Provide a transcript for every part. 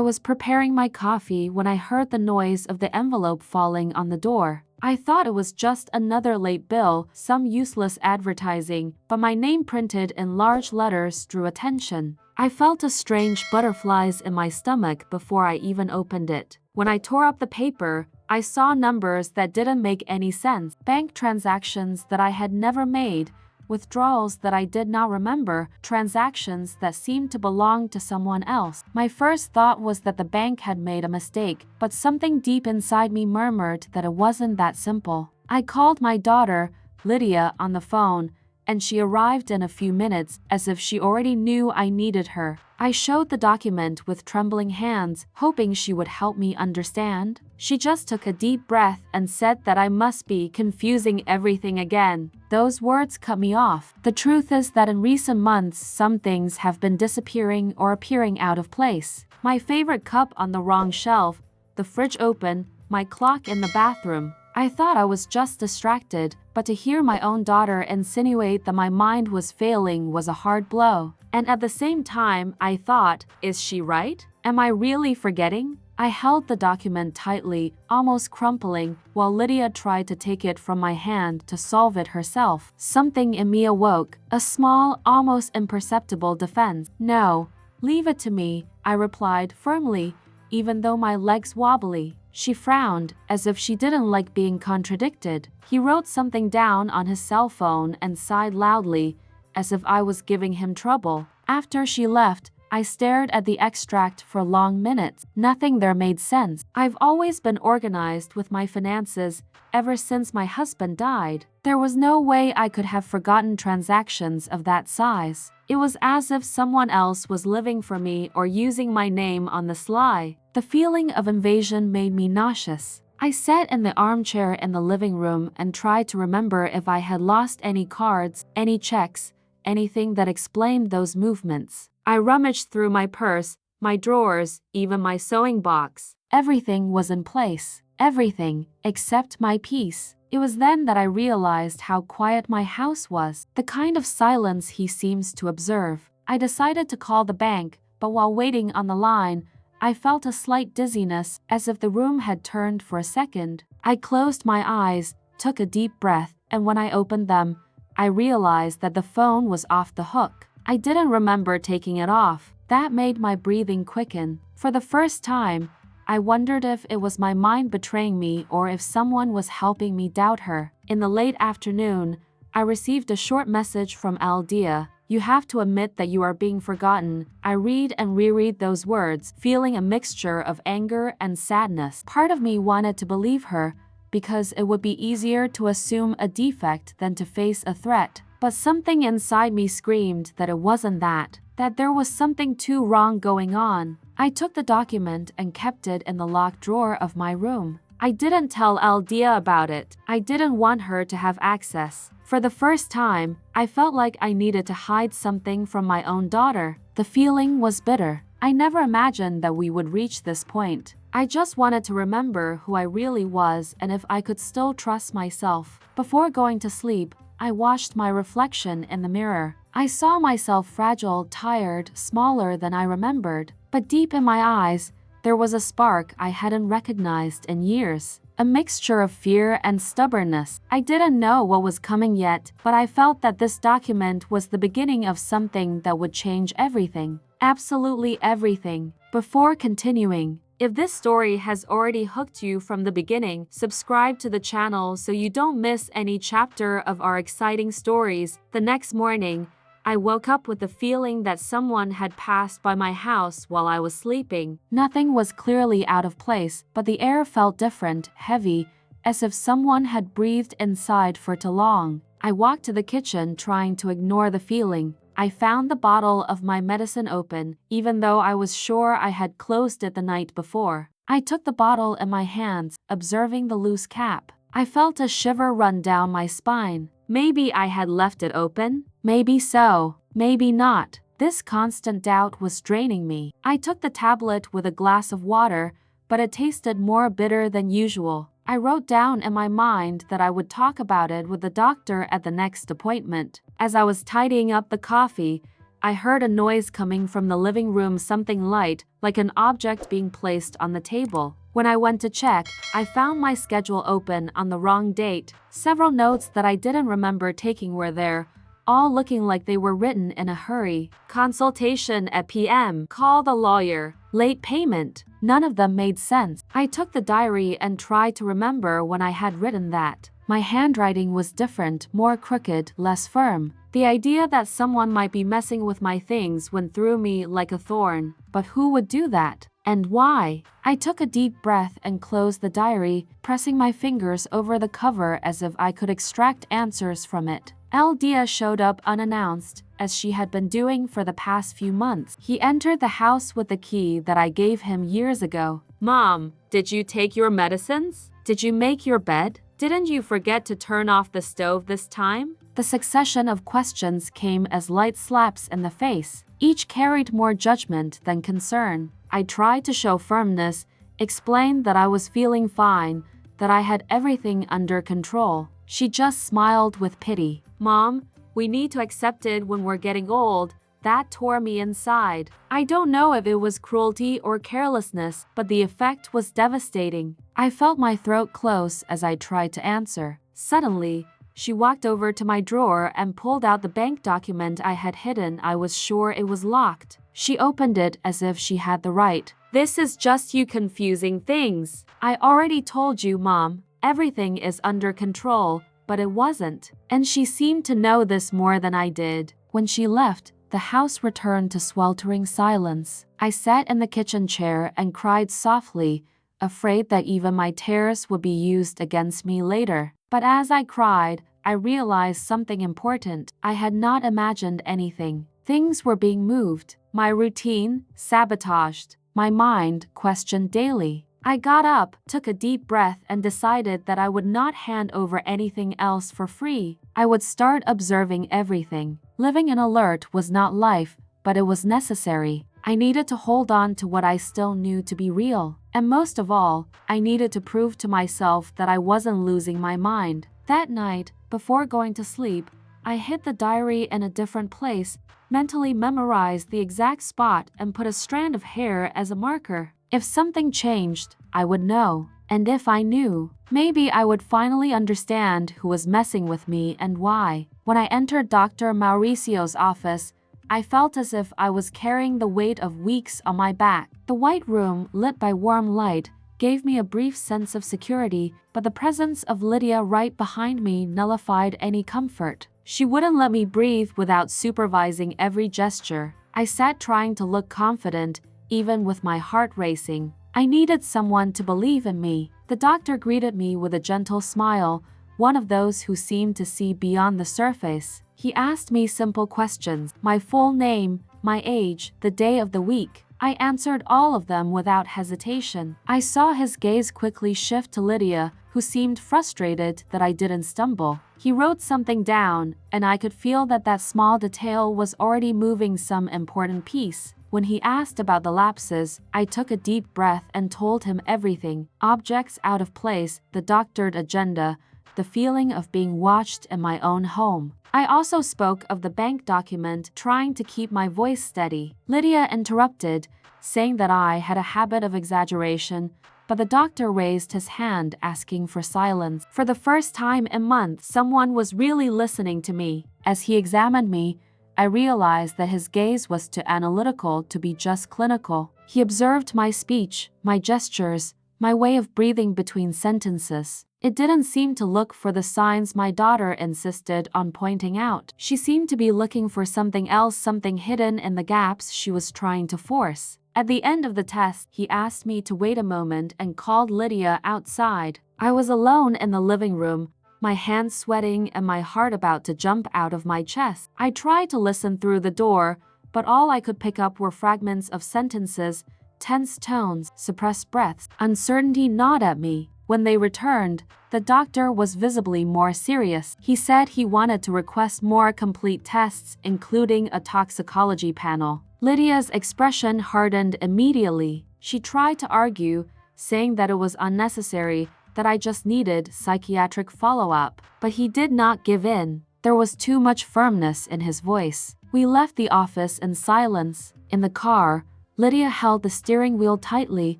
I was preparing my coffee when I heard the noise of the envelope falling on the door. I thought it was just another late bill, some useless advertising, but my name printed in large letters drew attention. I felt a strange butterflies in my stomach before I even opened it. When I tore up the paper, I saw numbers that didn't make any sense, bank transactions that I had never made, withdrawals that I did not remember, transactions that seemed to belong to someone else. My first thought was that the bank had made a mistake, but something deep inside me murmured that it wasn't that simple. I called my daughter, Lydia, on the phone, and she arrived in a few minutes, as if she already knew I needed her. I showed the document with trembling hands, hoping she would help me understand. She just took a deep breath and said that I must be confusing everything again. Those words cut me off. The truth is that in recent months, some things have been disappearing or appearing out of place. My favorite cup on the wrong shelf, the fridge open, my clock in the bathroom. I thought I was just distracted, but to hear my own daughter insinuate that my mind was failing was a hard blow. And at the same time, I thought, is she right? Am I really forgetting? I held the document tightly, almost crumpling, while Lydia tried to take it from my hand to solve it herself. Something in me awoke, a small, almost imperceptible defense. No, leave it to me, I replied firmly, even though my legs wobbly. She frowned, as if she didn't like being contradicted. He wrote something down on his cell phone and sighed loudly, as if I was giving him trouble. After she left, I stared at the extract for long minutes. Nothing there made sense. I've always been organized with my finances ever since my husband died. There was no way I could have forgotten transactions of that size. It was as if someone else was living for me or using my name on the sly. The feeling of invasion made me nauseous. I sat in the armchair in the living room and tried to remember if I had lost any cards, any checks, anything that explained those movements. I rummaged through my purse, my drawers, even my sewing box. Everything was in place. Everything, except my peace. It was then that I realized how quiet my house was, the kind of silence he seems to observe. I decided to call the bank, but while waiting on the line, I felt a slight dizziness, as if the room had turned for a second. I closed my eyes, took a deep breath, and when I opened them, I realized that the phone was off the hook. I didn't remember taking it off. That made my breathing quicken. For the first time, I wondered if it was my mind betraying me or if someone was helping me doubt her. In the late afternoon, I received a short message from Aldia. You have to admit that you are being forgotten. I read and reread those words, feeling a mixture of anger and sadness. Part of me wanted to believe her, because it would be easier to assume a defect than to face a threat. But something inside me screamed that it wasn't that there was something too wrong going on. I took the document and kept it in the locked drawer of my room. I didn't tell Aldia about it. I didn't want her to have access. For the first time, I felt like I needed to hide something from my own daughter. The feeling was bitter. I never imagined that we would reach this point. I just wanted to remember who I really was and if I could still trust myself. Before going to sleep, I watched my reflection in the mirror. I saw myself fragile, tired, smaller than I remembered. But deep in my eyes, there was a spark I hadn't recognized in years. A mixture of fear and stubbornness. I didn't know what was coming yet, but I felt that this document was the beginning of something that would change everything. Absolutely everything. Before continuing, if this story has already hooked you from the beginning, subscribe to the channel so you don't miss any chapter of our exciting stories. The next morning, I woke up with the feeling that someone had passed by my house while I was sleeping. Nothing was clearly out of place, but the air felt different, heavy, as if someone had breathed inside for too long. I walked to the kitchen trying to ignore the feeling. I found the bottle of my medicine open, even though I was sure I had closed it the night before. I took the bottle in my hands, observing the loose cap. I felt a shiver run down my spine. Maybe I had left it open? Maybe so. Maybe not. This constant doubt was draining me. I took the tablet with a glass of water, but it tasted more bitter than usual. I wrote down in my mind that I would talk about it with the doctor at the next appointment. As I was tidying up the coffee, I heard a noise coming from the living room, something light, like an object being placed on the table. When I went to check, I found my schedule open on the wrong date. Several notes that I didn't remember taking were there, all looking like they were written in a hurry. Consultation at PM. Call the lawyer. Late payment. None of them made sense. I took the diary and tried to remember when I had written that. My handwriting was different, more crooked, less firm. The idea that someone might be messing with my things went through me like a thorn. But who would do that? And why? I took a deep breath and closed the diary, pressing my fingers over the cover as if I could extract answers from it. El Dia showed up unannounced, as she had been doing for the past few months. He entered the house with the key that I gave him years ago. Mom, did you take your medicines? Did you make your bed? Didn't you forget to turn off the stove this time? The succession of questions came as light slaps in the face. Each carried more judgment than concern. I tried to show firmness, explained that I was feeling fine, that I had everything under control. She just smiled with pity. Mom, we need to accept it when we're getting old. That tore me inside. I don't know if it was cruelty or carelessness, but the effect was devastating. I felt my throat close as I tried to answer. Suddenly, she walked over to my drawer and pulled out the bank document I had hidden. I was sure it was locked. She opened it as if she had the right. This is just you confusing things. I already told you, Mom. Everything is under control, but it wasn't. And she seemed to know this more than I did. When she left, the house returned to sweltering silence. I sat in the kitchen chair and cried softly, afraid that even my tears would be used against me later. But as I cried, I realized something important. I had not imagined anything. Things were being moved. My routine, sabotaged. My mind, questioned daily. I got up, took a deep breath, and decided that I would not hand over anything else for free. I would start observing everything. Living in alert was not life, but it was necessary. I needed to hold on to what I still knew to be real. And most of all, I needed to prove to myself that I wasn't losing my mind. That night, before going to sleep, I hid the diary in a different place, mentally memorized the exact spot, and put a strand of hair as a marker. If something changed, I would know. And if I knew, maybe I would finally understand who was messing with me and why. When I entered Dr. Mauricio's office, I felt as if I was carrying the weight of weeks on my back. The white room, lit by warm light, gave me a brief sense of security, but the presence of Lydia right behind me nullified any comfort. She wouldn't let me breathe without supervising every gesture. I sat trying to look confident, even with my heart racing. I needed someone to believe in me. The doctor greeted me with a gentle smile, one of those who seemed to see beyond the surface. He asked me simple questions: my full name, my age, the day of the week. I answered all of them without hesitation. I saw his gaze quickly shift to Lydia, who seemed frustrated that I didn't stumble. He wrote something down, and I could feel that that small detail was already moving some important piece. When he asked about the lapses, I took a deep breath and told him everything: objects out of place, the doctored agenda, the feeling of being watched in my own home. I also spoke of the bank document, trying to keep my voice steady. Lydia interrupted, saying that I had a habit of exaggeration, but the doctor raised his hand, asking for silence. For the first time in months, someone was really listening to me. As he examined me, I realized that his gaze was too analytical to be just clinical. He observed my speech, my gestures, my way of breathing between sentences. It didn't seem to look for the signs my daughter insisted on pointing out. She seemed to be looking for something else, something hidden in the gaps she was trying to force. At the end of the test, he asked me to wait a moment and called Lydia outside. I was alone in the living room, my hands sweating and my heart about to jump out of my chest. I tried to listen through the door, but all I could pick up were fragments of sentences, tense tones, suppressed breaths. Uncertainty gnawed at me. When they returned, the doctor was visibly more serious. He said he wanted to request more complete tests, including a toxicology panel. Lydia's expression hardened immediately. She tried to argue, saying that it was unnecessary, that I just needed psychiatric follow-up. But he did not give in. There was too much firmness in his voice. We left the office in silence. In the car, Lydia held the steering wheel tightly,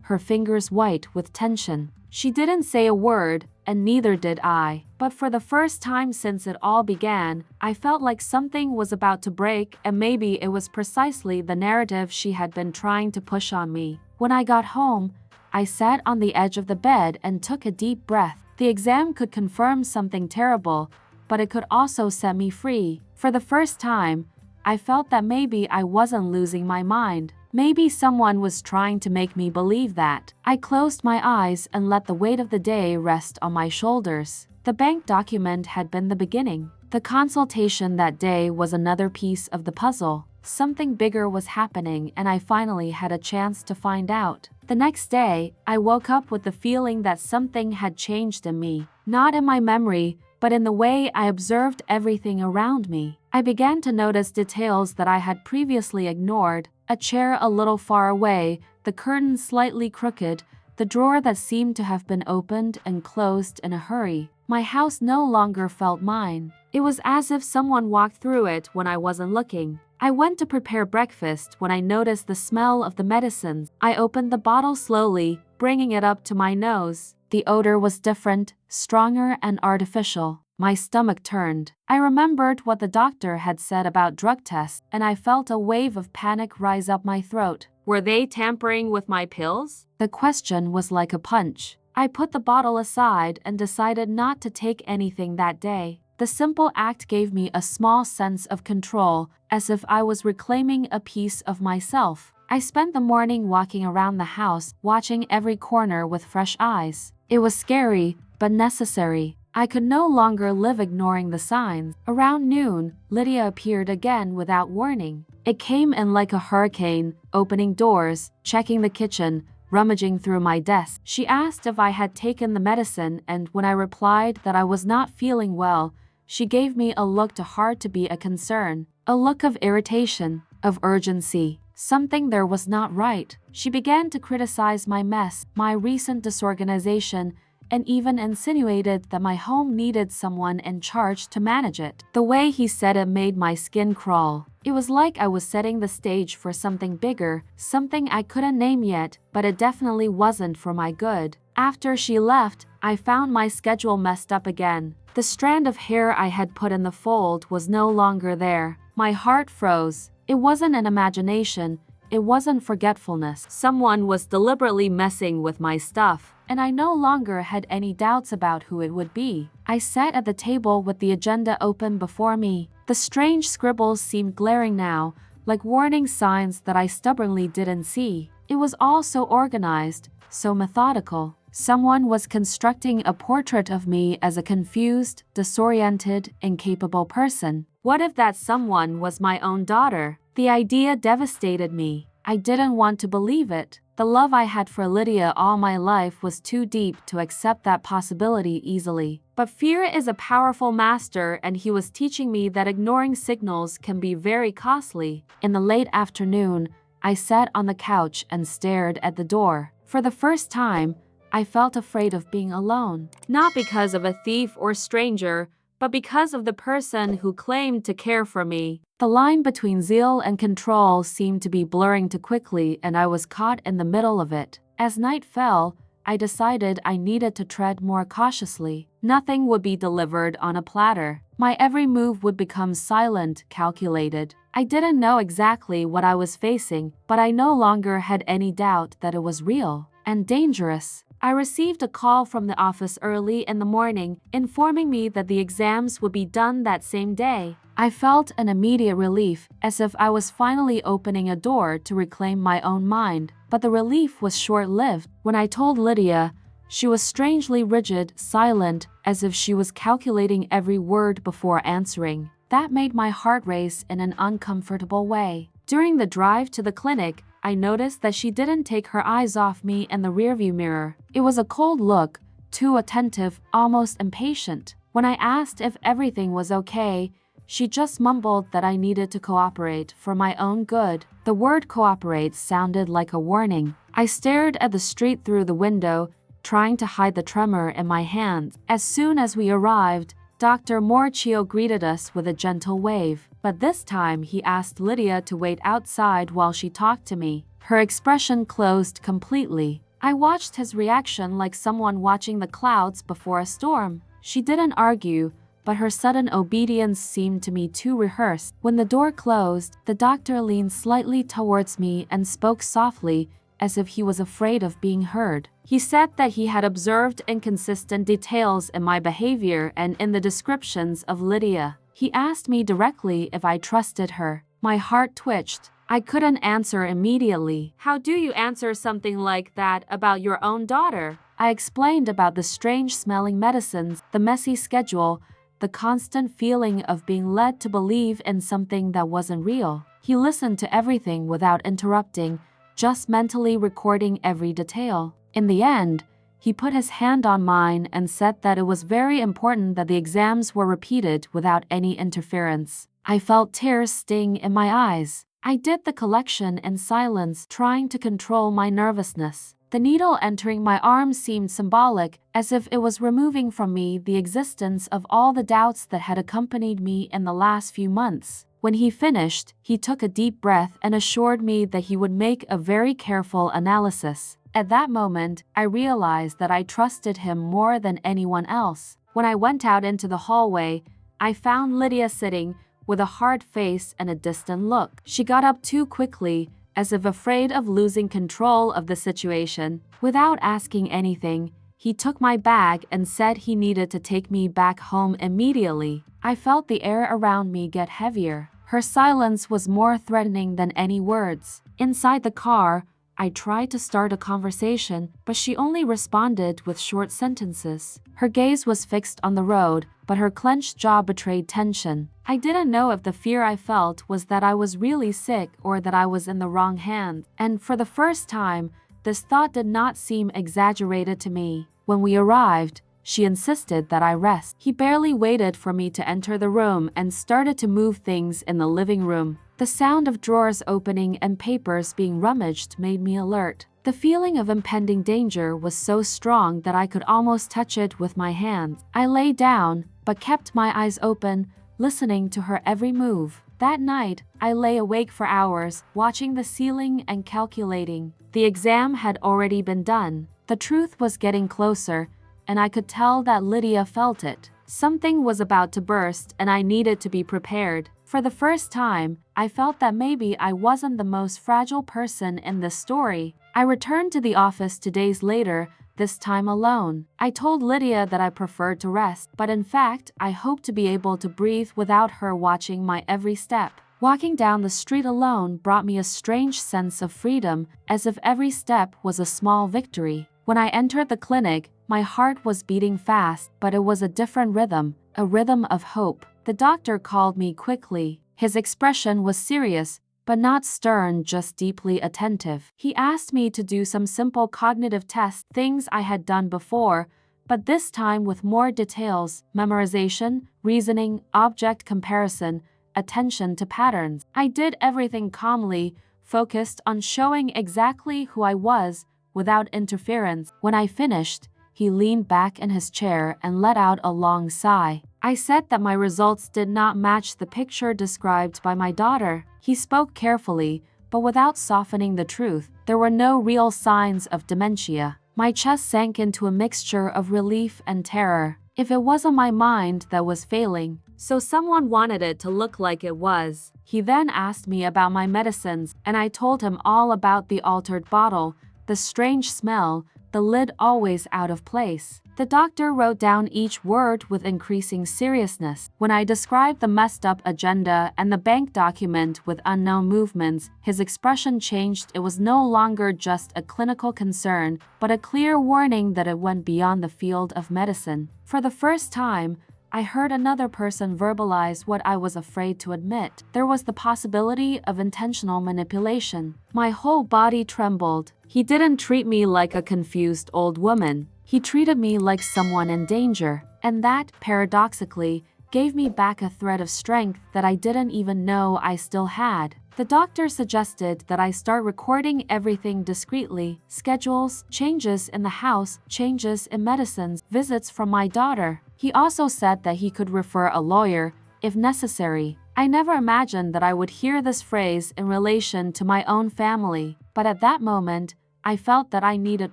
her fingers white with tension. She didn't say a word, and neither did I. But for the first time since it all began, I felt like something was about to break, and maybe it was precisely the narrative she had been trying to push on me. When I got home, I sat on the edge of the bed and took a deep breath. The exam could confirm something terrible, but it could also set me free. For the first time, I felt that maybe I wasn't losing my mind. Maybe someone was trying to make me believe that. I closed my eyes and let the weight of the day rest on my shoulders. The bank document had been the beginning. The consultation that day was another piece of the puzzle. Something bigger was happening, and I finally had a chance to find out. The next day, I woke up with the feeling that something had changed in me. Not in my memory, but in the way I observed everything around me. I began to notice details that I had previously ignored: a chair a little far away, the curtain slightly crooked, the drawer that seemed to have been opened and closed in a hurry. My house no longer felt mine. It was as if someone walked through it when I wasn't looking. I went to prepare breakfast when I noticed the smell of the medicines. I opened the bottle slowly, bringing it up to my nose. The odor was different, stronger and artificial. My stomach turned. I remembered what the doctor had said about drug tests, and I felt a wave of panic rise up my throat. Were they tampering with my pills? The question was like a punch. I put the bottle aside and decided not to take anything that day. The simple act gave me a small sense of control, as if I was reclaiming a piece of myself. I spent the morning walking around the house, watching every corner with fresh eyes. It was scary, but necessary. I could no longer live ignoring the signs. Around noon, Lydia appeared again without warning. It came in like a hurricane, opening doors, checking the kitchen, rummaging through my desk. She asked if I had taken the medicine, and when I replied that I was not feeling well, she gave me a look too hard to be a concern. A look of irritation, of urgency. Something there was not right. She began to criticize my mess, my recent disorganization, and even insinuated that my home needed someone in charge to manage it. The way he said it made my skin crawl. It was like I was setting the stage for something bigger, something I couldn't name yet, but it definitely wasn't for my good. After she left, I found my schedule messed up again. The strand of hair I had put in the fold was no longer there. My heart froze. It wasn't an imagination. It wasn't forgetfulness. Someone was deliberately messing with my stuff, and I no longer had any doubts about who it would be. I sat at the table with the agenda open before me. The strange scribbles seemed glaring now, like warning signs that I stubbornly didn't see. It was all so organized, so methodical. Someone was constructing a portrait of me as a confused, disoriented, incapable person. What if that someone was my own daughter? The idea devastated me. I didn't want to believe it. The love I had for Lydia all my life was too deep to accept that possibility easily. But fear is a powerful master, and he was teaching me that ignoring signals can be very costly. In the late afternoon, I sat on the couch and stared at the door. For the first time, I felt afraid of being alone. Not because of a thief or stranger, but because of the person who claimed to care for me. The line between zeal and control seemed to be blurring too quickly, and I was caught in the middle of it. As night fell, I decided I needed to tread more cautiously. Nothing would be delivered on a platter. My every move would become silent, calculated. I didn't know exactly what I was facing, but I no longer had any doubt that it was real and dangerous. I received a call from the office early in the morning, informing me that the exams would be done that same day. I felt an immediate relief, as if I was finally opening a door to reclaim my own mind. But the relief was short-lived. When I told Lydia, she was strangely rigid, silent, as if she was calculating every word before answering. That made my heart race in an uncomfortable way. During the drive to the clinic, I noticed that she didn't take her eyes off me in the rearview mirror. It was a cold look, too attentive, almost impatient. When I asked if everything was okay, she just mumbled that I needed to cooperate for my own good. The word cooperate sounded like a warning. I stared at the street through the window, trying to hide the tremor in my hands. As soon as we arrived, Dr. Morchio greeted us with a gentle wave. but this time he asked Lydia to wait outside while she talked to me. Her expression closed completely. I watched his reaction like someone watching the clouds before a storm. She didn't argue, but her sudden obedience seemed to me too rehearsed. When the door closed, the doctor leaned slightly towards me and spoke softly, as if he was afraid of being heard. He said that he had observed inconsistent details in my behavior and in the descriptions of Lydia. He asked me directly if I trusted her. My heart twitched. I couldn't answer immediately. How do you answer something like that about your own daughter? I explained about the strange-smelling medicines, the messy schedule, the constant feeling of being led to believe in something that wasn't real. He listened to everything without interrupting, just mentally recording every detail. In the end, he put his hand on mine and said that it was very important that the exams were repeated without any interference. I felt tears sting in my eyes. I did the collection in silence, trying to control my nervousness. The needle entering my arm seemed symbolic, as if it was removing from me the existence of all the doubts that had accompanied me in the last few months. When he finished, he took a deep breath and assured me that he would make a very careful analysis. At that moment, I realized that I trusted him more than anyone else. When I went out into the hallway, I found Lydia sitting with a hard face and a distant look. She got up too quickly, as if afraid of losing control of the situation. Without asking anything, he took my bag and said he needed to take me back home immediately. I felt the air around me get heavier. Her silence was more threatening than any words. Inside the car, I tried to start a conversation, but she only responded with short sentences. Her gaze was fixed on the road, but her clenched jaw betrayed tension. I didn't know if the fear I felt was that I was really sick or that I was in the wrong hands. And for the first time, this thought did not seem exaggerated to me. When we arrived, she insisted that I rest. He barely waited for me to enter the room and started to move things in the living room. The sound of drawers opening and papers being rummaged made me alert. The feeling of impending danger was so strong that I could almost touch it with my hands. I lay down, but kept my eyes open, listening to her every move. That night, I lay awake for hours, watching the ceiling and calculating. The exam had already been done. The truth was getting closer, and I could tell that Lydia felt it. Something was about to burst, and I needed to be prepared. For the first time, I felt that maybe I wasn't the most fragile person in this story. I returned to the office 2 days later, this time alone. I told Lydia that I preferred to rest, but in fact, I hoped to be able to breathe without her watching my every step. Walking down the street alone brought me a strange sense of freedom, as if every step was a small victory. When I entered the clinic, my heart was beating fast, but it was a different rhythm, a rhythm of hope. The doctor called me quickly. His expression was serious, but not stern, just deeply attentive. He asked me to do some simple cognitive tests, things I had done before, but this time with more details: memorization, reasoning, object comparison, attention to patterns. I did everything calmly, focused on showing exactly who I was, without interference. When I finished, he leaned back in his chair and let out a long sigh. I said that my results did not match the picture described by my daughter. He spoke carefully, but without softening the truth. There were no real signs of dementia. My chest sank into a mixture of relief and terror. If it wasn't my mind that was failing, so someone wanted it to look like it was. He then asked me about my medicines, and I told him all about the altered bottle, the strange smell, the lid always out of place. The doctor wrote down each word with increasing seriousness. When I described the messed up agenda and the bank document with unknown movements, his expression changed. It was no longer just a clinical concern, but a clear warning that it went beyond the field of medicine. For the first time, I heard another person verbalize what I was afraid to admit. There was the possibility of intentional manipulation. My whole body trembled. He didn't treat me like a confused old woman. He treated me like someone in danger. And that, paradoxically, gave me back a thread of strength that I didn't even know I still had. The doctor suggested that I start recording everything discreetly: schedules, changes in the house, changes in medicines, visits from my daughter. He also said that he could refer a lawyer, if necessary. I never imagined that I would hear this phrase in relation to my own family, but at that moment, I felt that I needed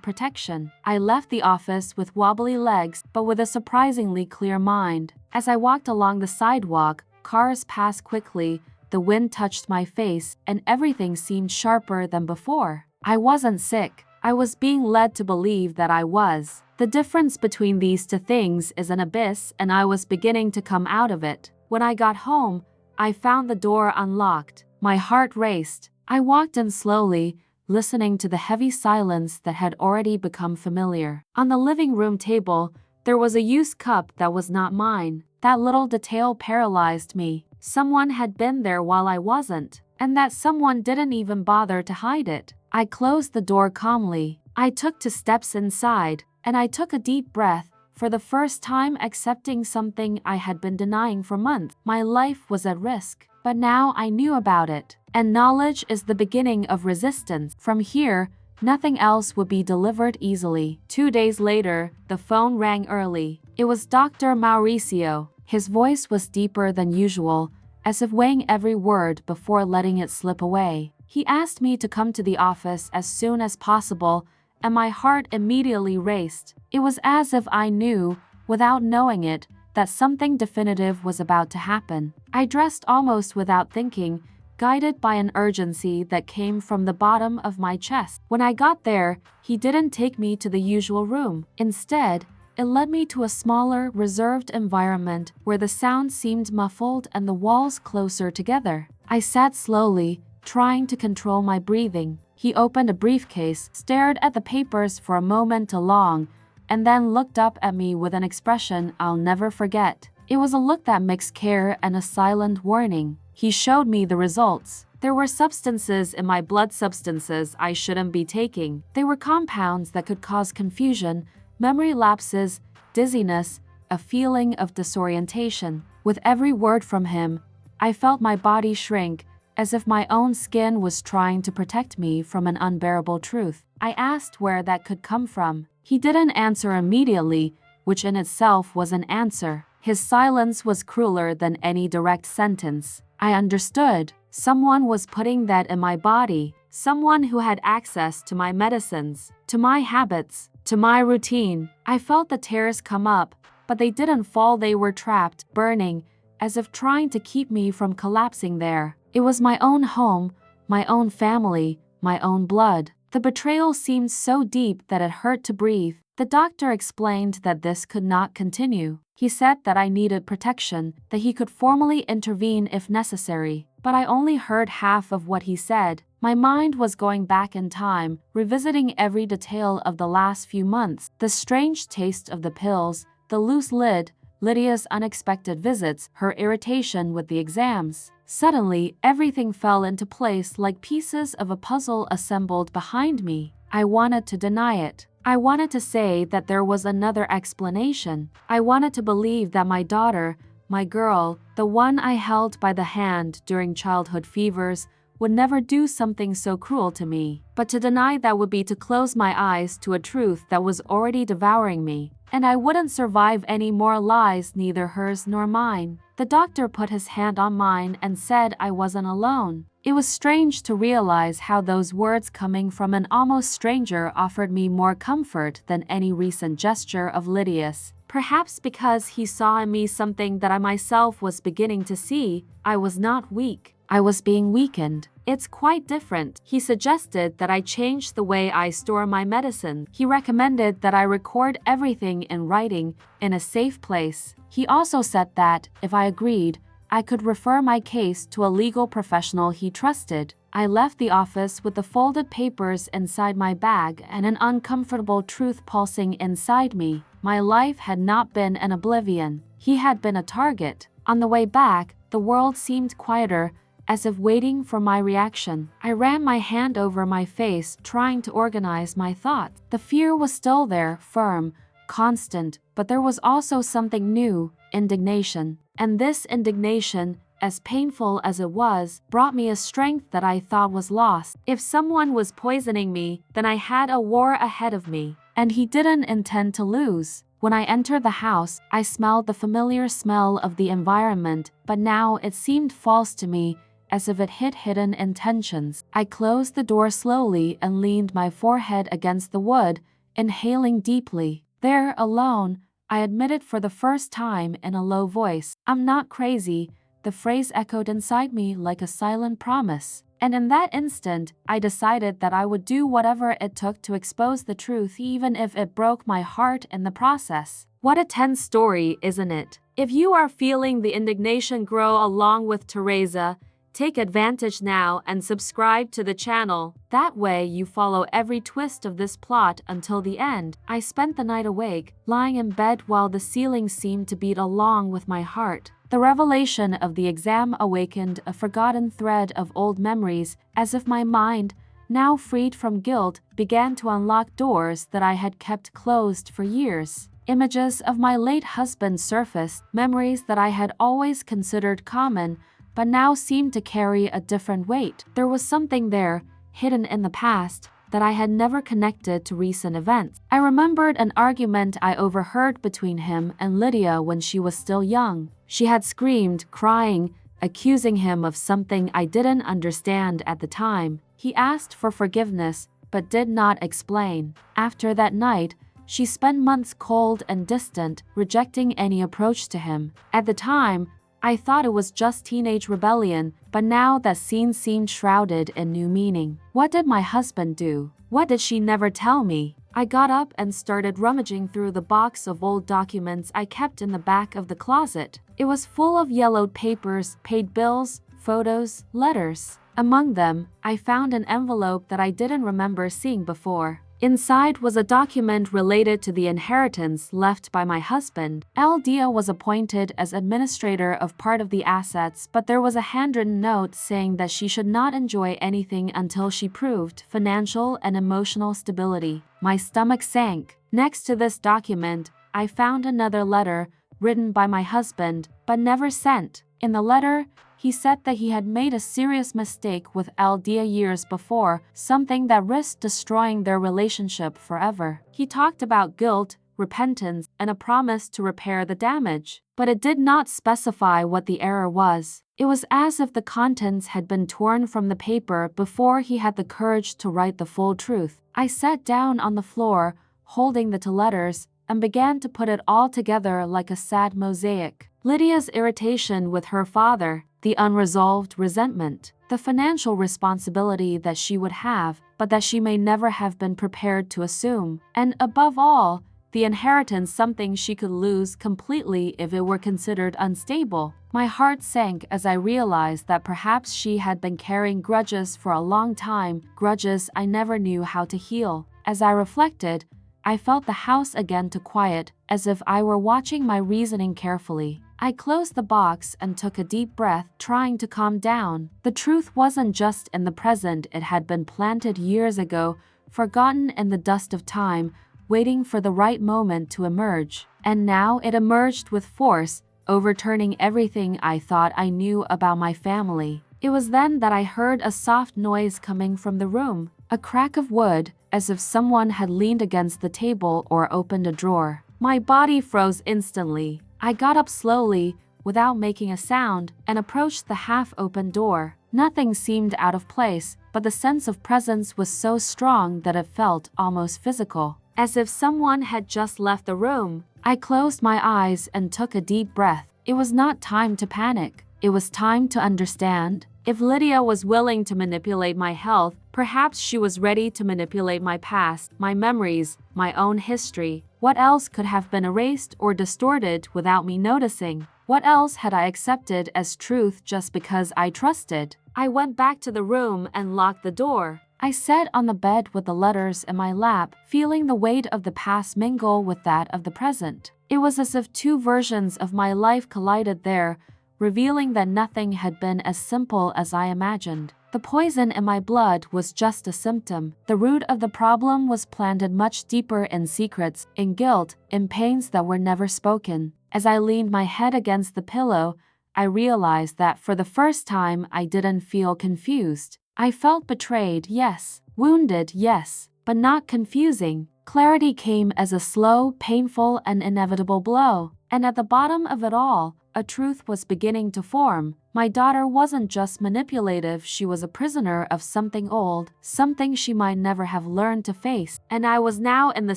protection. I left the office with wobbly legs, but with a surprisingly clear mind. As I walked along the sidewalk, cars passed quickly, the wind touched my face, and everything seemed sharper than before. I wasn't sick. I was being led to believe that I was. The difference between these two things is an abyss, and I was beginning to come out of it. When I got home, I found the door unlocked. My heart raced. I walked in slowly, listening to the heavy silence that had already become familiar. On the living room table, there was a used cup that was not mine. That little detail paralyzed me. Someone had been there while I wasn't, and that someone didn't even bother to hide it. I closed the door calmly. I took 2 steps inside, and I took a deep breath, for the first time accepting something I had been denying for months. My life was at risk, but now I knew about it. And knowledge is the beginning of resistance. From here, nothing else would be delivered easily. 2 days later, the phone rang early. It was Dr. Mauricio. His voice was deeper than usual, as if weighing every word before letting it slip away. He asked me to come to the office as soon as possible, and my heart immediately raced. It was as if I knew, without knowing it, that something definitive was about to happen. I dressed almost without thinking, guided by an urgency that came from the bottom of my chest. When I got there, he didn't take me to the usual room. Instead, it led me to a smaller, reserved environment where the sound seemed muffled and the walls closer together. I sat slowly, trying to control my breathing. He opened a briefcase, stared at the papers for a moment long, and then looked up at me with an expression I'll never forget. It was a look that mixed care and a silent warning. He showed me the results. There were substances in my blood, substances I shouldn't be taking. They were compounds that could cause confusion, memory lapses, dizziness, a feeling of disorientation. With every word from him, I felt my body shrink, as if my own skin was trying to protect me from an unbearable truth. I asked where that could come from. He didn't answer immediately, which in itself was an answer. His silence was crueler than any direct sentence. I understood. Someone was putting that in my body. Someone who had access to my medicines, to my habits, to my routine. I felt the tears come up, but they didn't fall. They were trapped, burning, as if trying to keep me from collapsing there. It was my own home, my own family, my own blood. The betrayal seemed so deep that it hurt to breathe. The doctor explained that this could not continue. He said that I needed protection, that he could formally intervene if necessary. But I only heard half of what he said. My mind was going back in time, revisiting every detail of the last few months. The strange taste of the pills, the loose lid, Lydia's unexpected visits, her irritation with the exams. Suddenly, everything fell into place like pieces of a puzzle assembled behind me. I wanted to deny it. I wanted to say that there was another explanation. I wanted to believe that my daughter, my girl, the one I held by the hand during childhood fevers, would never do something so cruel to me. But to deny that would be to close my eyes to a truth that was already devouring me. And I wouldn't survive any more lies, neither hers nor mine. The doctor put his hand on mine and said I wasn't alone. It was strange to realize how those words coming from an almost stranger offered me more comfort than any recent gesture of Lydia's. Perhaps because he saw in me something that I myself was beginning to see. I was not weak. I was being weakened. It's quite different. He suggested that I change the way I store my medicine. He recommended that I record everything in writing in a safe place. He also said that, if I agreed, I could refer my case to a legal professional he trusted. I left the office with the folded papers inside my bag and an uncomfortable truth pulsing inside me. My life had not been an oblivion. He had been a target. On the way back, the world seemed quieter, as if waiting for my reaction. I ran my hand over my face, trying to organize my thoughts. The fear was still there, firm, constant, but there was also something new, indignation. And this indignation, as painful as it was, brought me a strength that I thought was lost. If someone was poisoning me, then I had a war ahead of me, and he didn't intend to lose. When I entered the house, I smelled the familiar smell of the environment, but now it seemed false to me, as if it hid hidden intentions. I closed the door slowly and leaned my forehead against the wood, inhaling deeply. There, alone, I admitted for the first time in a low voice, "I'm not crazy." The phrase echoed inside me like a silent promise. And in that instant, I decided that I would do whatever it took to expose the truth, even if it broke my heart in the process. What a tense story, isn't it? If you are feeling the indignation grow along with Tereza, take advantage now and subscribe to the channel. That way you follow every twist of this plot until the end. I spent the night awake, lying in bed while the ceiling seemed to beat along with my heart. The revelation of the exam awakened a forgotten thread of old memories, as if my mind, now freed from guilt, began to unlock doors that I had kept closed for years. Images of my late husband surfaced, memories that I had always considered common, but now seemed to carry a different weight. There was something there, hidden in the past, that I had never connected to recent events. I remembered an argument I overheard between him and Lydia when she was still young. She had screamed, crying, accusing him of something I didn't understand at the time. He asked for forgiveness, but did not explain. After that night, she spent months cold and distant, rejecting any approach to him. At the time, I thought it was just teenage rebellion, but now that scene seemed shrouded in new meaning. What did my husband do? What did she never tell me? I got up and started rummaging through the box of old documents I kept in the back of the closet. It was full of yellowed papers, paid bills, photos, letters. Among them, I found an envelope that I didn't remember seeing before. Inside was a document related to the inheritance left by my husband. Dia was appointed as administrator of part of the assets, but there was a handwritten note saying that she should not enjoy anything until she proved financial and emotional stability. My stomach sank. Next to this document, I found another letter written by my husband, but never sent. In the letter, he said that he had made a serious mistake with Dia years before, something that risked destroying their relationship forever. He talked about guilt, repentance, and a promise to repair the damage, but it did not specify what the error was. It was as if the contents had been torn from the paper before he had the courage to write the full truth. I sat down on the floor, holding the two letters, and began to put it all together like a sad mosaic. Lydia's irritation with her father, the unresolved resentment, the financial responsibility that she would have, but that she may never have been prepared to assume, and above all, the inheritance, something she could lose completely if it were considered unstable. My heart sank as I realized that perhaps she had been carrying grudges for a long time, grudges I never knew how to heal. As I reflected, I felt the house again to quiet, as if I were watching my reasoning carefully. I closed the box and took a deep breath, trying to calm down. The truth wasn't just in the present, it had been planted years ago, forgotten in the dust of time, waiting for the right moment to emerge. And now it emerged with force, overturning everything I thought I knew about my family. It was then that I heard a soft noise coming from the room, a crack of wood, as if someone had leaned against the table or opened a drawer. My body froze instantly. I got up slowly, without making a sound, and approached the half-open door. Nothing seemed out of place, but the sense of presence was so strong that it felt almost physical, as if someone had just left the room. I closed my eyes and took a deep breath. It was not time to panic. It was time to understand. If Lydia was willing to manipulate my health, perhaps she was ready to manipulate my past, my memories, my own history. What else could have been erased or distorted without me noticing? What else had I accepted as truth just because I trusted? I went back to the room and locked the door. I sat on the bed with the letters in my lap, feeling the weight of the past mingle with that of the present. It was as if two versions of my life collided there, revealing that nothing had been as simple as I imagined. The poison in my blood was just a symptom. The root of the problem was planted much deeper in secrets, in guilt, in pains that were never spoken. As I leaned my head against the pillow, I realized that for the first time I didn't feel confused. I felt betrayed, yes. Wounded, yes. But not confusing. Clarity came as a slow, painful, and inevitable blow. And at the bottom of it all, a truth was beginning to form. My daughter wasn't just manipulative, she was a prisoner of something old, something she might never have learned to face. And I was now in the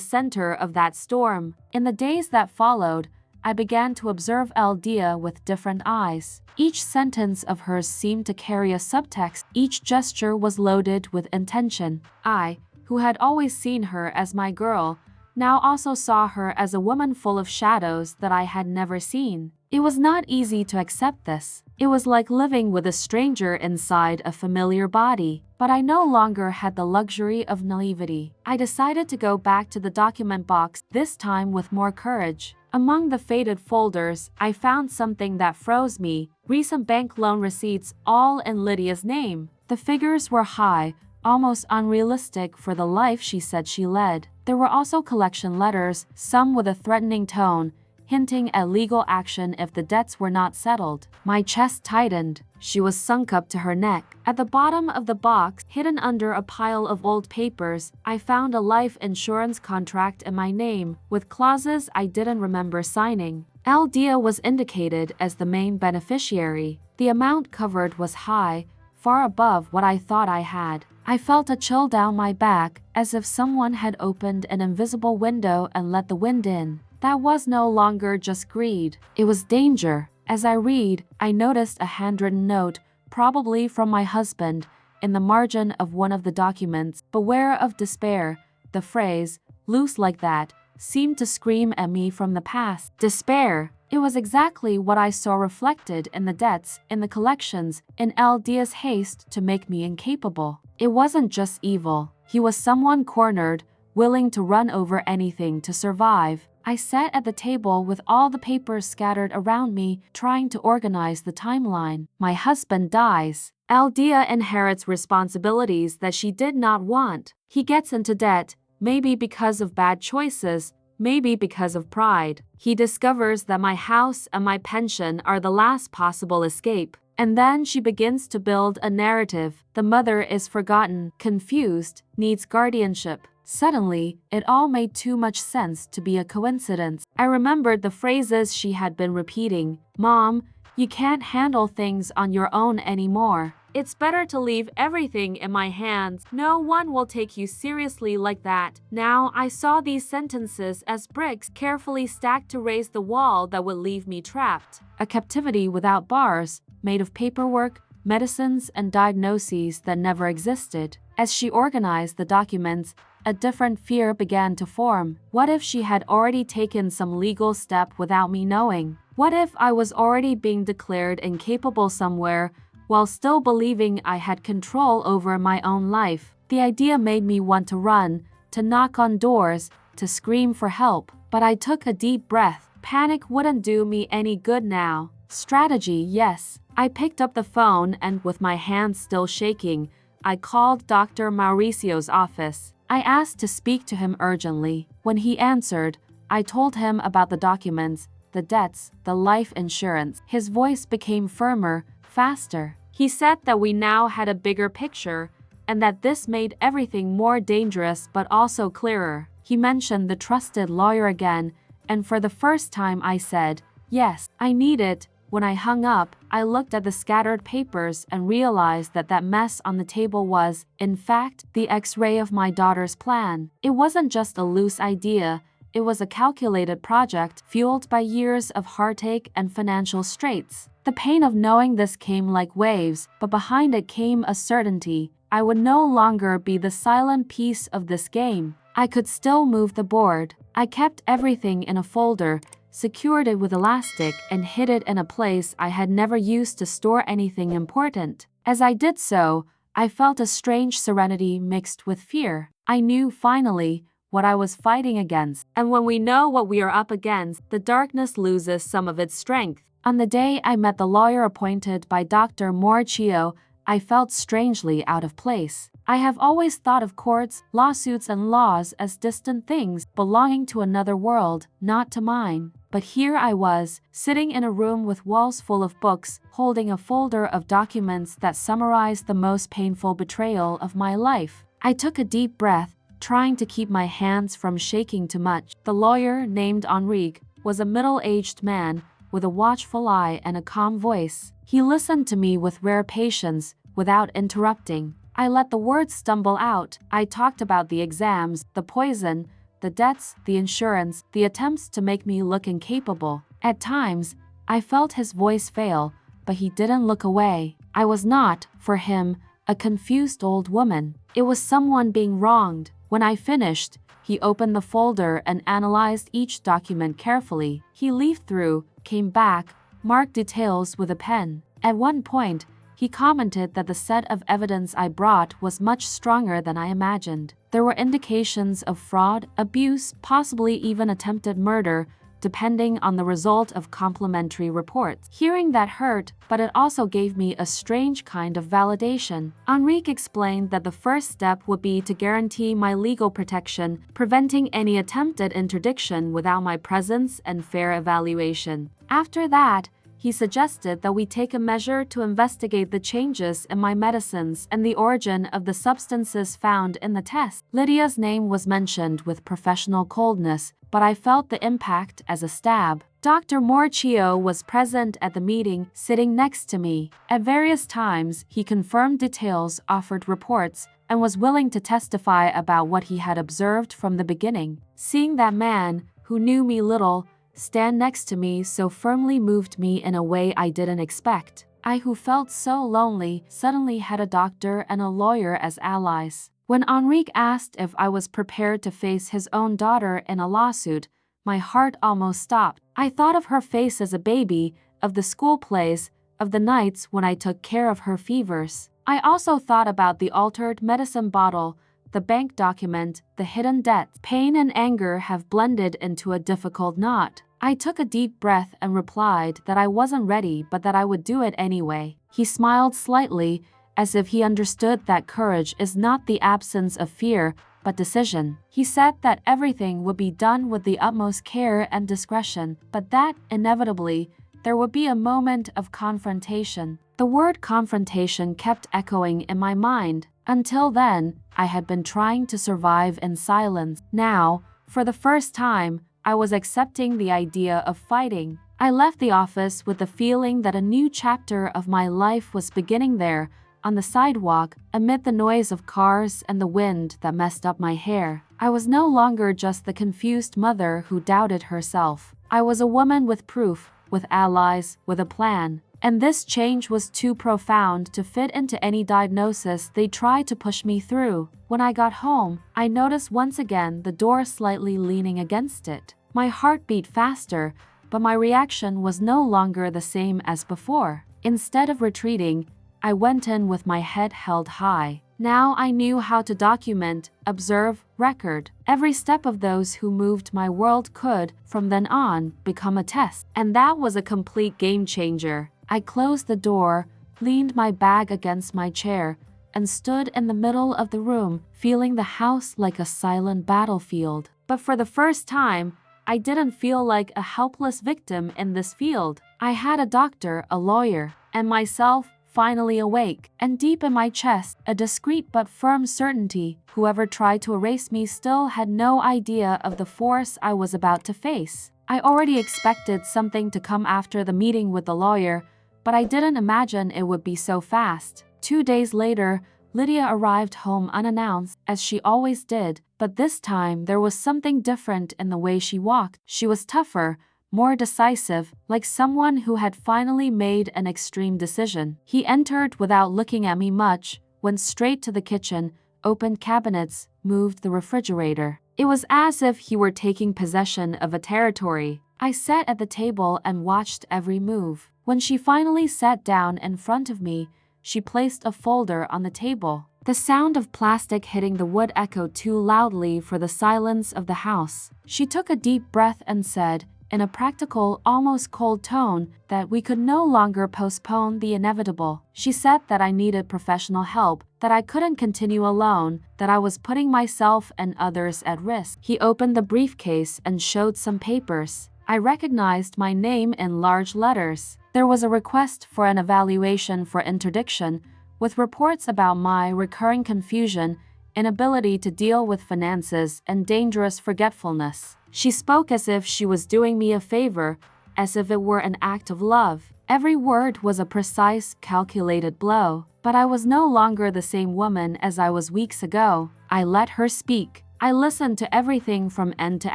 center of that storm. In the days that followed, I began to observe Aldia with different eyes. Each sentence of hers seemed to carry a subtext. Each gesture was loaded with intention. I, who had always seen her as my girl, now also saw her as a woman full of shadows that I had never seen. It was not easy to accept this. It was like living with a stranger inside a familiar body. But I no longer had the luxury of naivety. I decided to go back to the document box, this time with more courage. Among the faded folders, I found something that froze me: recent bank loan receipts, all in Lydia's name. The figures were high, almost unrealistic for the life she said she led. There were also collection letters, some with a threatening tone, hinting at legal action if the debts were not settled. My chest tightened. She was sunk up to her neck. At the bottom of the box, hidden under a pile of old papers, I found a life insurance contract in my name, with clauses I didn't remember signing. Aldia was indicated as the main beneficiary. The amount covered was high, far above what I thought I had. I felt a chill down my back, as if someone had opened an invisible window and let the wind in. That was no longer just greed, it was danger. As I read, I noticed a handwritten note, probably from my husband, in the margin of one of the documents. Beware of despair. The phrase, loose like that, seemed to scream at me from the past. Despair. It was exactly what I saw reflected in the debts, in the collections, in Aldia's haste to make me incapable. It wasn't just evil. He was someone cornered, willing to run over anything to survive. I sat at the table with all the papers scattered around me, trying to organize the timeline. My husband dies. Aldia inherits responsibilities that she did not want. He gets into debt, maybe because of bad choices, maybe because of pride. He discovers that my house and my pension are the last possible escape. And then she begins to build a narrative. The mother is forgotten, confused, needs guardianship. Suddenly, it all made too much sense to be a coincidence. I remembered the phrases she had been repeating. Mom, you can't handle things on your own anymore. It's better to leave everything in my hands. No one will take you seriously like that. Now, I saw these sentences as bricks carefully stacked to raise the wall that would leave me trapped. A captivity without bars, made of paperwork, medicines, and diagnoses that never existed. As she organized the documents, a different fear began to form. What if she had already taken some legal step without me knowing? What if I was already being declared incapable somewhere, while still believing I had control over my own life? The idea made me want to run, to knock on doors, to scream for help. But I took a deep breath. Panic wouldn't do me any good now. Strategy, yes. I picked up the phone and, with my hands still shaking, I called Dr. Mauricio's office. I asked to speak to him urgently. When he answered, I told him about the documents, the debts, the life insurance. His voice became firmer, faster. He said that we now had a bigger picture, and that this made everything more dangerous but also clearer. He mentioned the trusted lawyer again, and for the first time I said, yes, I need it. When I hung up, I looked at the scattered papers and realized that that mess on the table was, in fact, the X-ray of my daughter's plan. It wasn't just a loose idea, it was a calculated project fueled by years of heartache and financial straits. The pain of knowing this came like waves, but behind it came a certainty. I would no longer be the silent piece of this game. I could still move the board. I kept everything in a folder, secured it with elastic, and hid it in a place I had never used to store anything important. As I did so, I felt a strange serenity mixed with fear. I knew, finally, what I was fighting against. And when we know what we are up against, the darkness loses some of its strength. On the day I met the lawyer appointed by Dr. Mauricio, I felt strangely out of place. I have always thought of courts, lawsuits, and laws as distant things belonging to another world, not to mine. But here I was, sitting in a room with walls full of books, holding a folder of documents that summarized the most painful betrayal of my life. I took a deep breath, trying to keep my hands from shaking too much. The lawyer, named Enrique, was a middle-aged man with a watchful eye and a calm voice. He listened to me with rare patience, without interrupting. I let the words stumble out. I talked about the exams, the poison, the debts, the insurance, the attempts to make me look incapable. At times, I felt his voice fail, but he didn't look away. I was not, for him, a confused old woman. It was someone being wronged. When I finished, he opened the folder and analyzed each document carefully. He leafed through, came back, marked details with a pen. At one point, he commented that the set of evidence I brought was much stronger than I imagined. There were indications of fraud, abuse, possibly even attempted murder, depending on the result of complementary reports. Hearing that hurt, but it also gave me a strange kind of validation. Enrique explained that the first step would be to guarantee my legal protection, preventing any attempted interdiction without my presence and fair evaluation. After that, he suggested that we take a measure to investigate the changes in my medicines and the origin of the substances found in the test. Lydia's name was mentioned with professional coldness, but I felt the impact as a stab. Dr. Morchio was present at the meeting, sitting next to me. At various times, he confirmed details, offered reports, and was willing to testify about what he had observed from the beginning. Seeing that man, who knew me little, stand next to me so firmly moved me in a way I didn't expect. I, who felt so lonely, suddenly had a doctor and a lawyer as allies. When Enrique asked if I was prepared to face his own daughter in a lawsuit, my heart almost stopped. I thought of her face as a baby, of the school plays, of the nights when I took care of her fevers. I also thought about the altered medicine bottle, the bank document, the hidden debts. Pain and anger have blended into a difficult knot. I took a deep breath and replied that I wasn't ready but that I would do it anyway. He smiled slightly, as if he understood that courage is not the absence of fear, but decision. He said that everything would be done with the utmost care and discretion, but that, inevitably, there would be a moment of confrontation. The word confrontation kept echoing in my mind. Until then, I had been trying to survive in silence. Now, for the first time, I was accepting the idea of fighting. I left the office with the feeling that a new chapter of my life was beginning there, on the sidewalk, amid the noise of cars and the wind that messed up my hair. I was no longer just the confused mother who doubted herself. I was a woman with proof, with allies, with a plan. And this change was too profound to fit into any diagnosis they tried to push me through. When I got home, I noticed once again the door slightly leaning against it. My heart beat faster, but my reaction was no longer the same as before. Instead of retreating, I went in with my head held high. Now I knew how to document, observe, record. Every step of those who moved my world could, from then on, become a test. And that was a complete game changer. I closed the door, leaned my bag against my chair, and stood in the middle of the room, feeling the house like a silent battlefield. But for the first time, I didn't feel like a helpless victim in this field. I had a doctor, a lawyer, and myself finally awake, and deep in my chest, a discreet but firm certainty. Whoever tried to erase me still had no idea of the force I was about to face. I already expected something to come after the meeting with the lawyer, but I didn't imagine it would be so fast. 2 days later, Lydia arrived home unannounced, as she always did, but this time there was something different in the way she walked. She was tougher, more decisive, like someone who had finally made an extreme decision. He entered without looking at me much, went straight to the kitchen, opened cabinets, moved the refrigerator. It was as if he were taking possession of a territory. I sat at the table and watched every move. When she finally sat down in front of me, she placed a folder on the table. The sound of plastic hitting the wood echoed too loudly for the silence of the house. She took a deep breath and said, in a practical, almost cold tone, that we could no longer postpone the inevitable. She said that I needed professional help, that I couldn't continue alone, that I was putting myself and others at risk. He opened the briefcase and showed some papers. I recognized my name in large letters. There was a request for an evaluation for interdiction, with reports about my recurring confusion, inability to deal with finances, and dangerous forgetfulness. She spoke as if she was doing me a favor, as if it were an act of love. Every word was a precise, calculated blow. But I was no longer the same woman as I was weeks ago. I let her speak. I listened to everything from end to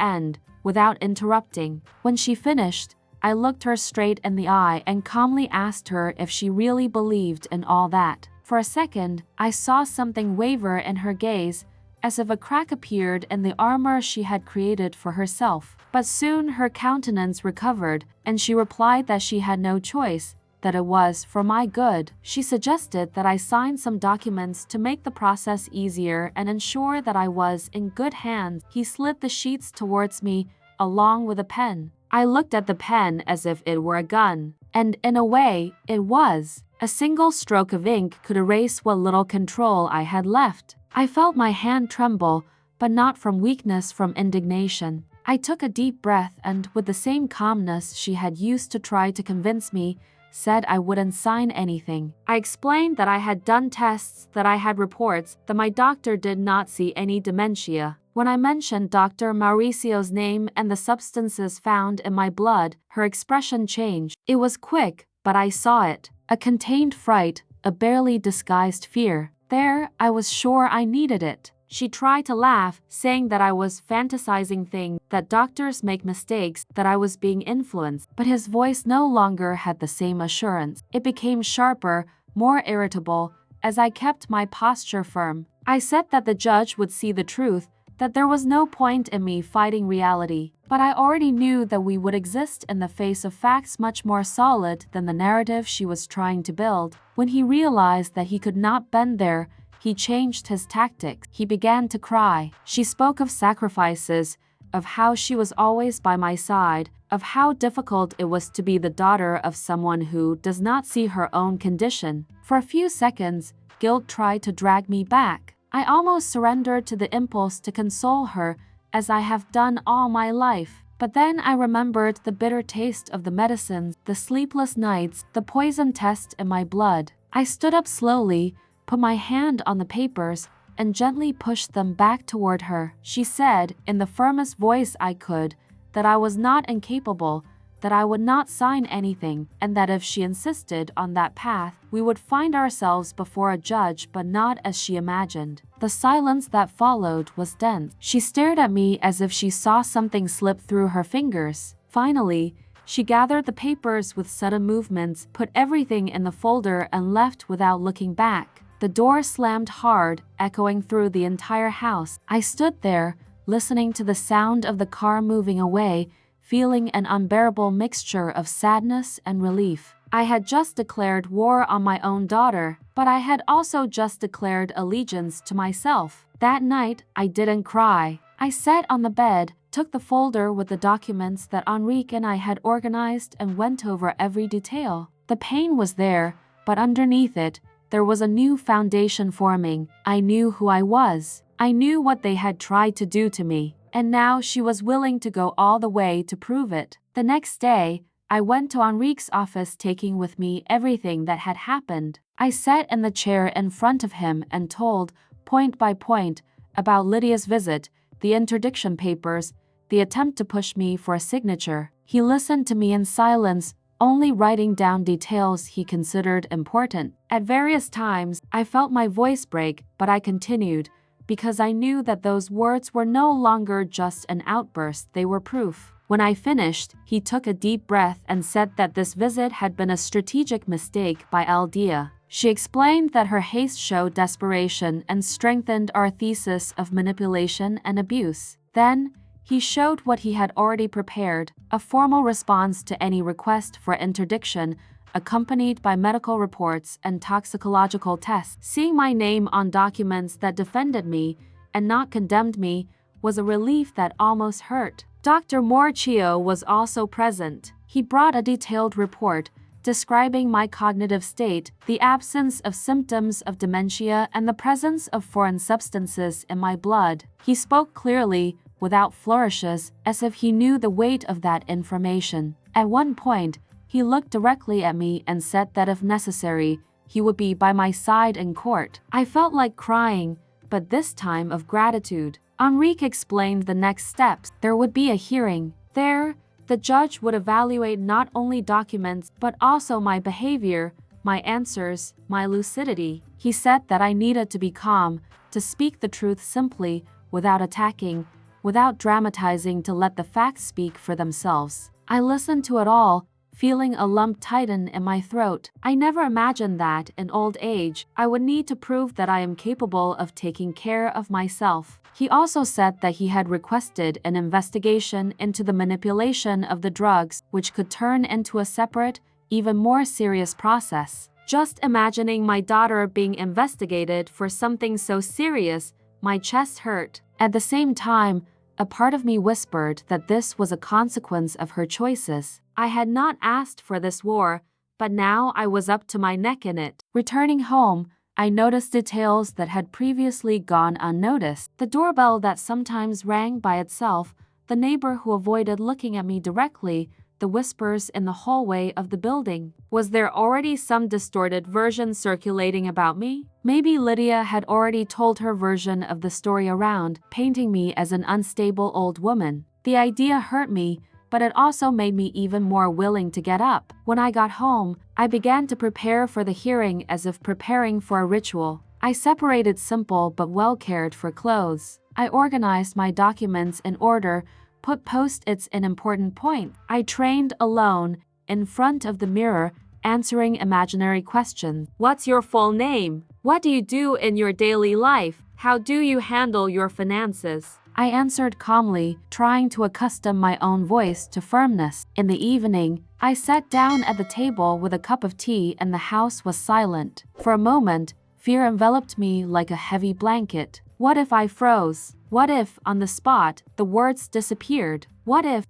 end, without interrupting. When she finished, I looked her straight in the eye and calmly asked her if she really believed in all that. For a second, I saw something waver in her gaze, as if a crack appeared in the armor she had created for herself. But soon her countenance recovered, and she replied that she had no choice, that it was for my good. She suggested that I sign some documents to make the process easier and ensure that I was in good hands. He slid the sheets towards me, along with a pen. I looked at the pen as if it were a gun, and in a way, it was. A single stroke of ink could erase what little control I had left. I felt my hand tremble, but not from weakness, from indignation. I took a deep breath and, with the same calmness she had used to try to convince me, said I wouldn't sign anything. I explained that I had done tests, that I had reports, that my doctor did not see any dementia. When I mentioned Dr. Mauricio's name and the substances found in my blood, her expression changed. It was quick, but I saw it. A contained fright, a barely disguised fear. There, I was sure I needed it. She tried to laugh, saying that I was fantasizing things, that doctors make mistakes, that I was being influenced. But his voice no longer had the same assurance. It became sharper, more irritable, as I kept my posture firm. I said that the judge would see the truth, that there was no point in me fighting reality. But I already knew that we would exist in the face of facts much more solid than the narrative she was trying to build. When he realized that he could not bend there, he changed his tactics. He began to cry. She spoke of sacrifices, of how she was always by my side, of how difficult it was to be the daughter of someone who does not see her own condition. For a few seconds, guilt tried to drag me back. I almost surrendered to the impulse to console her, as I have done all my life. But then I remembered the bitter taste of the medicines, the sleepless nights, the poison test in my blood. I stood up slowly, put my hand on the papers, and gently pushed them back toward her. She said, in the firmest voice I could, that I was not incapable, that I would not sign anything, and that if she insisted on that path, we would find ourselves before a judge, but not as she imagined. The silence that followed was dense. She stared at me as if she saw something slip through her fingers. Finally, she gathered the papers with sudden movements, put everything in the folder, and left without looking back. The door slammed hard, echoing through the entire house. I stood there, listening to the sound of the car moving away, feeling an unbearable mixture of sadness and relief. I had just declared war on my own daughter, but I had also just declared allegiance to myself. That night, I didn't cry. I sat on the bed, took the folder with the documents that Enrique and I had organized, and went over every detail. The pain was there, but underneath it, there was a new foundation forming. I knew who I was. I knew what they had tried to do to me. And now she was willing to go all the way to prove it. The next day, I went to Enrique's office, taking with me everything that had happened. I sat in the chair in front of him and told, point by point, about Lydia's visit, the interdiction papers, the attempt to push me for a signature. He listened to me in silence, only writing down details he considered important. At various times, I felt my voice break, but I continued, because I knew that those words were no longer just an outburst, they were proof. When I finished, he took a deep breath and said that this visit had been a strategic mistake by Aldea. She explained that her haste showed desperation and strengthened our thesis of manipulation and abuse. Then, he showed what he had already prepared, a formal response to any request for interdiction, accompanied by medical reports and toxicological tests. Seeing my name on documents that defended me and not condemned me was a relief that almost hurt. Dr. Mauricio was also present. He brought a detailed report describing my cognitive state, the absence of symptoms of dementia, and the presence of foreign substances in my blood. He spoke clearly, without flourishes, as if he knew the weight of that information. At one point, he looked directly at me and said that if necessary, he would be by my side in court. I felt like crying, but this time of gratitude. Enrique explained the next steps. There would be a hearing. There, the judge would evaluate not only documents but also my behavior, my answers, my lucidity. He said that I needed to be calm, to speak the truth simply, without attacking, without dramatizing, to let the facts speak for themselves. I listened to it all, feeling a lump tighten in my throat. I never imagined that, in old age, I would need to prove that I am capable of taking care of myself. He also said that he had requested an investigation into the manipulation of the drugs, which could turn into a separate, even more serious process. Just imagining my daughter being investigated for something so serious, my chest hurt. At the same time, a part of me whispered that this was a consequence of her choices. I had not asked for this war, but now I was up to my neck in it. Returning home, I noticed details that had previously gone unnoticed. The doorbell that sometimes rang by itself, the neighbor who avoided looking at me directly, the whispers in the hallway of the building. Was there already some distorted version circulating about me? Maybe Lydia had already told her version of the story around, painting me as an unstable old woman. The idea hurt me, but it also made me even more willing to get up. When I got home, I began to prepare for the hearing as if preparing for a ritual. I separated simple but well-cared-for clothes. I organized my documents in order, put post-its in important points. I trained alone, in front of the mirror, answering imaginary questions. What's your full name? What do you do in your daily life? How do you handle your finances? I answered calmly, trying to accustom my own voice to firmness. In the evening, I sat down at the table with a cup of tea and the house was silent. For a moment, fear enveloped me like a heavy blanket. What if I froze? What if, on the spot, the words disappeared? What if